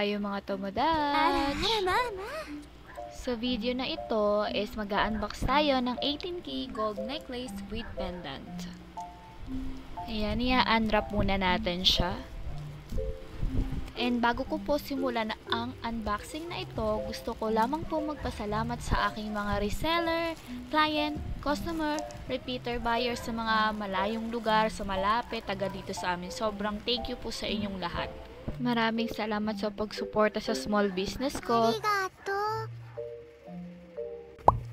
tayo mga tomodachi. Sa video na ito is mag-unbox tayo ng 18K gold necklace with pendant. Ayan, i-unwrap muna natin siya. And bago ko po simulan ang unboxing na ito, gusto ko lamang po magpasalamat sa aking mga reseller, client, customer, repeater buyer sa mga malayong lugar, sa malapit, taga dito sa amin. Sobrang thank you po sa inyong lahat. Maraming salamat sa pagsuporta sa small business ko.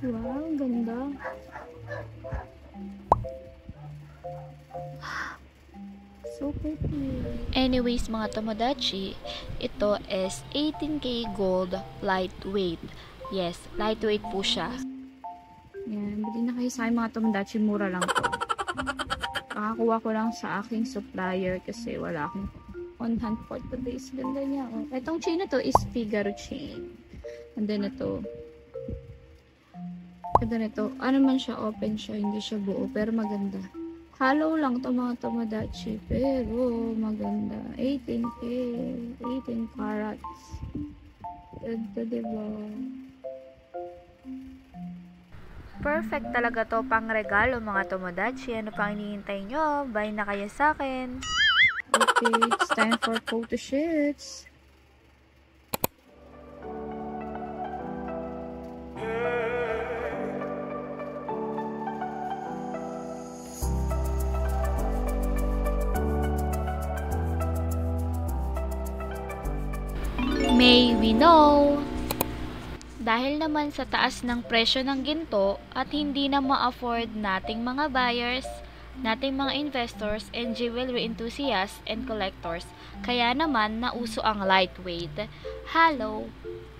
Wow, ganda. Super cute. Anyways mga tomodachi, ito is 18K gold lightweight. Yes, lightweight po siya. Yan, bili na kayo sa akin mga tomodachi, mura lang to. Nakakuha ko lang sa aking supplier kasi wala akong on hand for today's. Ganda niya. Oh. Itong chain na to is Figaro chain. And then ito. Ganda nito. Ano man siya, open siya, hindi siya buo, pero maganda. Hollow lang to mga tomodachi, pero maganda. 18K, 18 carats. Ganda, diba? Perfect talaga to pang regalo mga tomodachi. Ano pang hinihintay nyo? Buy na kayo sa akin. Okay, it's time for photo shoots. May we know? Dahil naman sa taas ng presyo ng ginto at hindi na ma-afford nating mga buyers, nating mga investors and jewelry enthusiasts and collectors, kaya naman nauso ang lightweight, hollow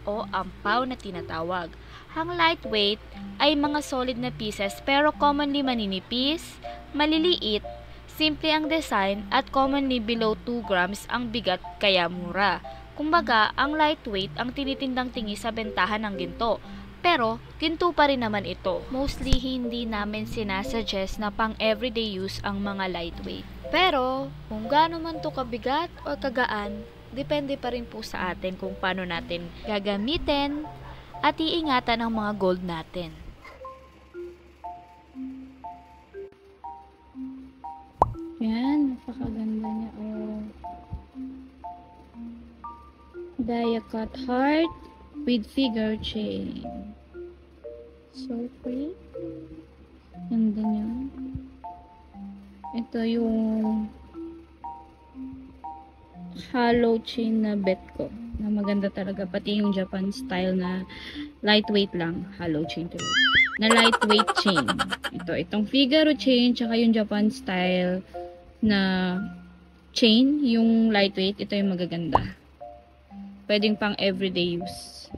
o ampaw na tinatawag. Ang lightweight ay mga solid na pieces pero commonly maninipis, maliliit, simple ang design at commonly below 2 grams ang bigat kaya mura. Kumbaga, ang lightweight ang tinitindang tingi sa bentahan ng ginto. Pero, ginto pa rin naman ito. Mostly, hindi namin sinasuggest na pang everyday use ang mga lightweight. Pero, kung gaano man to kabigat o kagaan, depende pa rin po sa atin kung paano natin gagamitin at iingatan ang mga gold natin. Yan, napakaganda niya. Oh. Dia cut heart with figure chain. So pretty. Ganda niya. Ito yung hollow chain na bet ko. Na maganda talaga. Pati yung Japan style na lightweight lang. Hollow chain to. Na lightweight chain. Itong figure chain tsaka yung Japan style na chain. Yung lightweight. Ito yung magaganda. Pwedeng pang everyday use.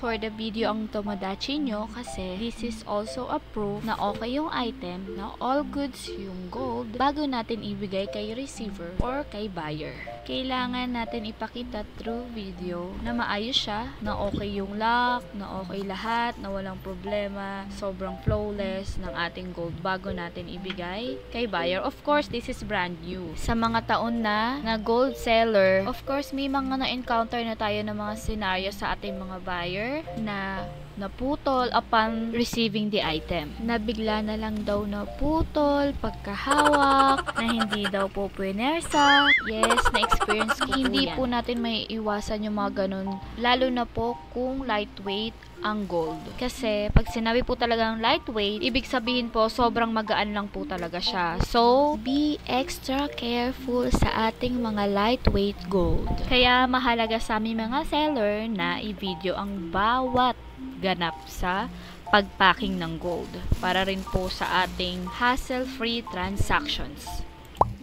For the video ang tomodachi nyo kasi this is also a proof na okay yung item, na all goods yung gold bago natin ibigay kay receiver or kay buyer. Kailangan natin ipakita through video na maayos siya, na okay yung lock, na okay lahat, na walang problema, sobrang flawless ng ating gold bago natin ibigay kay buyer. Of course, this is brand new. Sa mga taon na gold seller, of course, may mga na-encounter na tayo ng mga scenario sa ating mga buyer na naputol upon receiving the item. Nabigla na lang daw naputol, pagkahawak, na hindi daw po puwersa. Yes, na-experience ko hindi po natin may iwasan yung mga ganun. Lalo na po kung lightweight ang gold. Kasi pag sinabi po talagang lightweight, ibig sabihin po sobrang magaan lang po talaga siya. So, be extra careful sa ating mga lightweight gold. Kaya mahalaga sa aming mga seller na i-video ang bawat ganap sa pagpacking ng gold para rin po sa ating hassle-free transactions.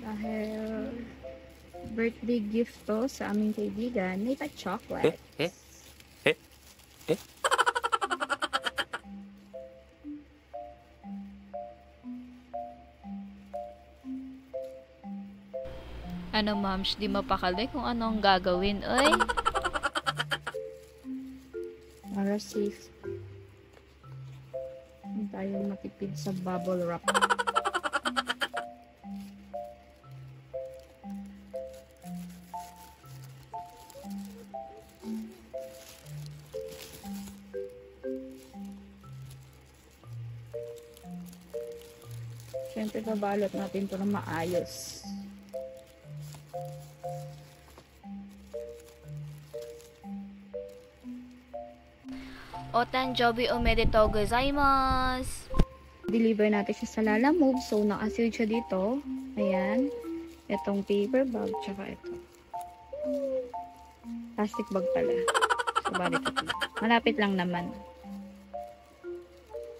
Dahil birthday gift to sa aming kaibigan, may pa-chocolate. Ano mams, di mapakali kung anong gagawin, oy? Para safe. Hindi tayo matipid sa bubble wrap. Siyempre, babalot natin ito ng maayos. Otanjobi omedetou gozaimasu! Deliver natin siya sa Lala Move. So, naka-sealed siya dito. Ayan. Itong paper bag, tsaka ito. Plastic bag pala. So, balik ito. Malapit lang naman.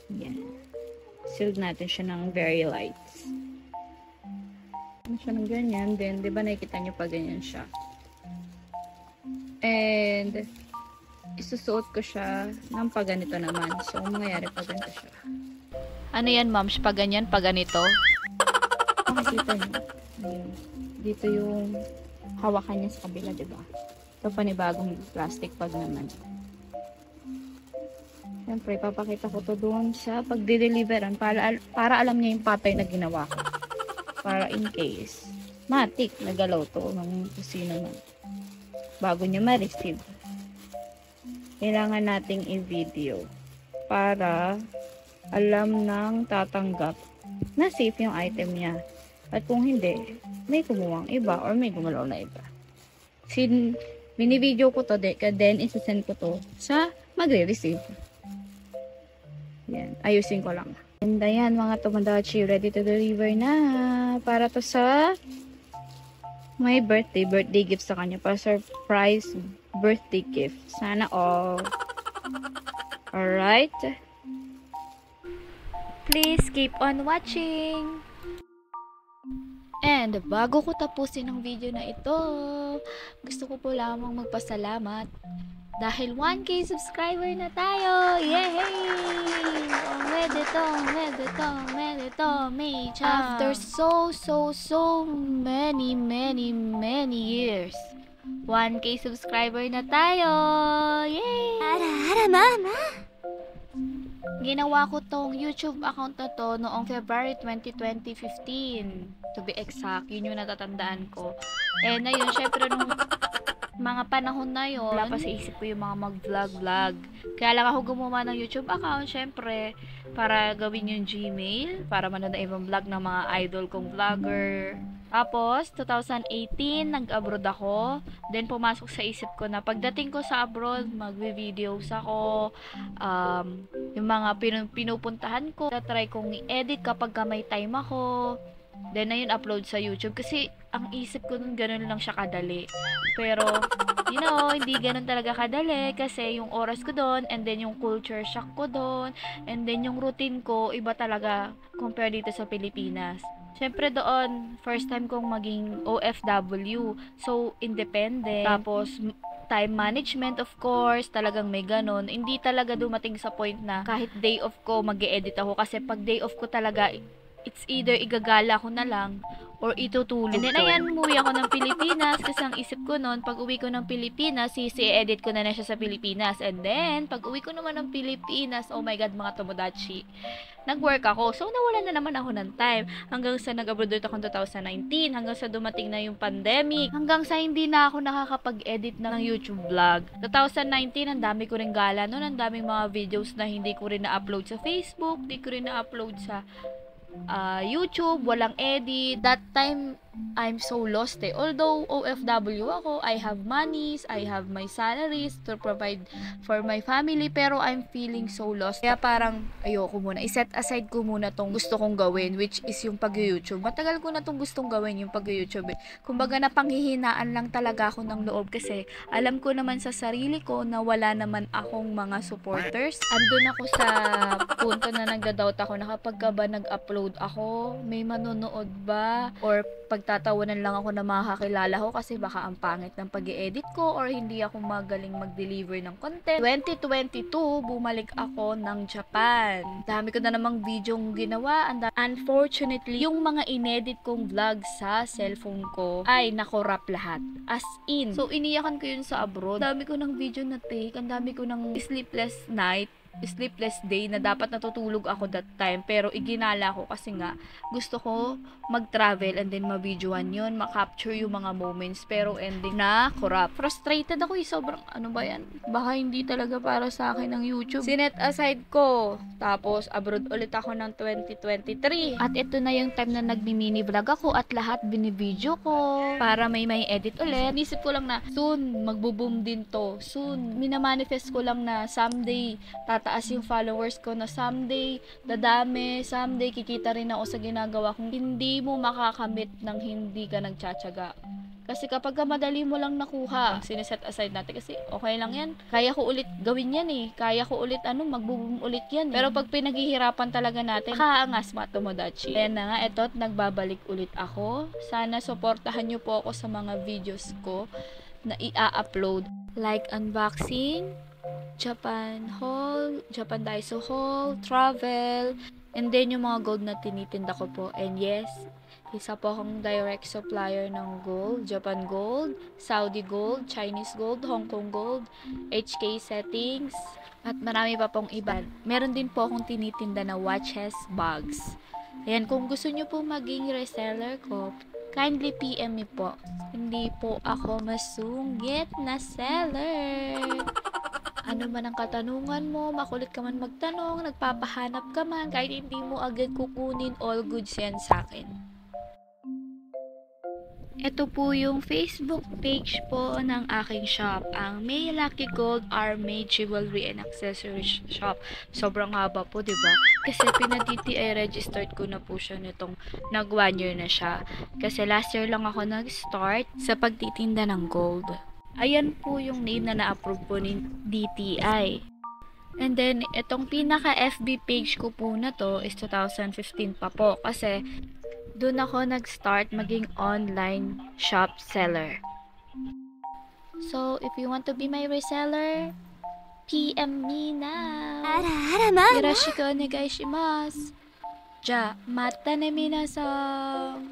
Ayan. Sealed natin siya ng very light. Ano siya ng ganyan. Then, di ba nakikita nyo pa ganyan siya. And, isusuot ko siya ng paganito naman. So, mangyayari paganito siya. Ano yan, ma'ams? Pag ganyan, pag ganito? Makikita nyo. Ayun. Dito yung hawakan niya sa kabila, diba? Ito panibagong plastic bag naman. Siyempre, papakita ko to doon sa pagde-deliveran para alam niya yung pattern na ginawa ko. Para in case, matik, nagalaw to ng kusina na. Bago niya ma-receive. Kailangan nating i-video para alam ng tatanggap na safe yung item niya. At kung hindi, may kumuwang iba or may gumalaw na iba. Mini-video ko to, then isasend ko to sa magre-receive. Yan, ayusin ko lang. And ayan mga Tomodachi, ready to deliver na. Para to sa my birthday gift sa kanya. Para surprise birthday gift. Sana all. Alright. Please keep on watching. And bago ko tapusin ang video na ito, gusto ko po lamang magpasalamat dahil 1K subscriber na tayo! Yay! Omedetou, Mei-chan! After so many years, 1K subscriber na tayo! Yay! Ara, mama! Ginawa ko tong YouTube account na to noong February 2015. To be exact, yun yung natatandaan ko. Eh, na yun, syempre nung mga panahon na yun, wala pa sa isip ko yung mga mag-vlog. Kaya lang ako gumawa ng YouTube account, syempre, para gawin yung Gmail, para manood na ibang vlog ng mga idol kong vlogger. Tapos, 2018, nag-abroad ako. Then, pumasok sa isip ko na pagdating ko sa abroad, magvi-videos ako. Yung mga pinupuntahan ko, try kong i-edit kapag may time ako. Then, ayun, upload sa YouTube. Kasi, ang isip ko nun, ganun lang siya kadali. Pero, you know, hindi ganun talaga kadali. Kasi, yung oras ko doon, and then yung culture shock ko doon, and then yung routine ko, iba talaga compare dito sa Pilipinas. Siyempre doon, first time kong maging OFW. So, independent. Tapos, time management, of course, talagang may ganun. Hindi talaga dumating sa point na kahit day off ko, mag-e-edit ako. Kasi pag day off ko talaga, it's either igagala ko na lang or itutulog. And then, ayan, umuwi ako ng Pilipinas kasi ang isip ko noon, pag uwi ko ng Pilipinas, edit ko na siya sa Pilipinas. And then, pag uwi ko naman ng Pilipinas, oh my God, mga Tomodachi, nag-work ako. So, nawalan na naman ako ng time. Hanggang sa nag-abroad ako 2019, hanggang sa dumating na yung pandemic, hanggang sa hindi na ako nakakapag-edit ng YouTube vlog. 2019, ang dami ko rin gala noon, ang daming mga videos na hindi ko rin na-upload sa Facebook, hindi ko rin na-upload sa YouTube, walang edit. That time, I'm so lost eh. Although OFW ako, I have monies, I have my salaries to provide for my family, pero I'm feeling so lost. Kaya parang ayoko muna. I-set aside ko muna tong gusto kong gawin, which is yung pag-YouTube. Matagal ko na tong gustong gawin, yung pag-YouTube. Kumbaga na panghihinaan lang talaga ako ng loob kasi alam ko naman sa sarili ko na wala naman akong mga supporters. Andun ako sa punto na nagda-doubt ako na kapag ka ba nag-upload ako, may manonood ba? Or pagtatawanan lang ako na makakilala ko kasi baka ang pangit ng pag-i-edit ko or hindi ako magaling mag-deliver ng content. 2022, bumalik ako ng Japan. Dami ko na namang videong ginawa. Unfortunately, yung mga inedit kong vlog sa cellphone ko ay nakorap lahat. As in. So, iniyakan ko yun sa abroad. Dami ko ng video na take. Ang dami ko ng sleepless night. sleepless day na dapat natutulog ako that time, pero iginala ko kasi nga gusto ko mag-travel and then ma-videoan yun, ma-capture yung mga moments, pero ending na corrupt. Frustrated ako sobrang ano ba yan? Baka hindi talaga para sa akin ng YouTube. Sinet aside ko, tapos abroad ulit ako ng 2023. At ito na yung time na nagmi-mini vlog ako at lahat binivideo ko para may edit ulit. Nisip ko lang na soon magbo-boom din to. Soon minamanifest ko lang na someday tataas yung followers ko, na someday dadami, someday kikita rin ako sa ginagawa kong hindi mo makakamit ng hindi ka nagtsatsaga. Kasi kapag madali mo lang nakuha, sineset aside natin kasi okay lang yan. Kaya ko ulit gawin yan eh. Kaya ko ulit magbo-boom ulit yan. Pero pag pinaghihirapan talaga natin, makaangas mga Tomodachi. Kaya na nga, eto, nagbabalik ulit ako. Sana supportahan nyo po ako sa mga videos ko na i-upload. Like unboxing, Japan haul, Japan Daiso haul, travel, and then yung mga gold na tinitinda ko po. And yes, isa po akong direct supplier ng gold, Japan gold, Saudi gold, Chinese gold, Hong Kong gold, HK settings, at marami pa pong iba. Meron din po akong tinitinda na watches, bags. Ayan, kung gusto nyo po maging reseller ko, kindly PM me po. Hindi po ako masungit na seller. Ano man ang katanungan mo, makulit ka man magtanong, nagpapahanap ka man, kahit hindi mo agad kukunin, all goods yan sa akin. Ito po yung Facebook page po ng aking shop, ang May Lucky Gold Army Jewelry and Accessories Shop. Sobrang haba po, diba? Kasi pina-DTI registered ko na po siya nitong nag 1 year na siya. Kasi last year lang ako nag-start sa pagtitinda ng gold. Ayan po yung name na na-approve po ni DTI. And then, itong pinaka-FB page ko po na to is 2015 pa po. Kasi doon ako nag-start maging online shop seller. So, if you want to be my reseller, PM me now. Yoroshiku onegai shimasu. Ja, mata ne minasan.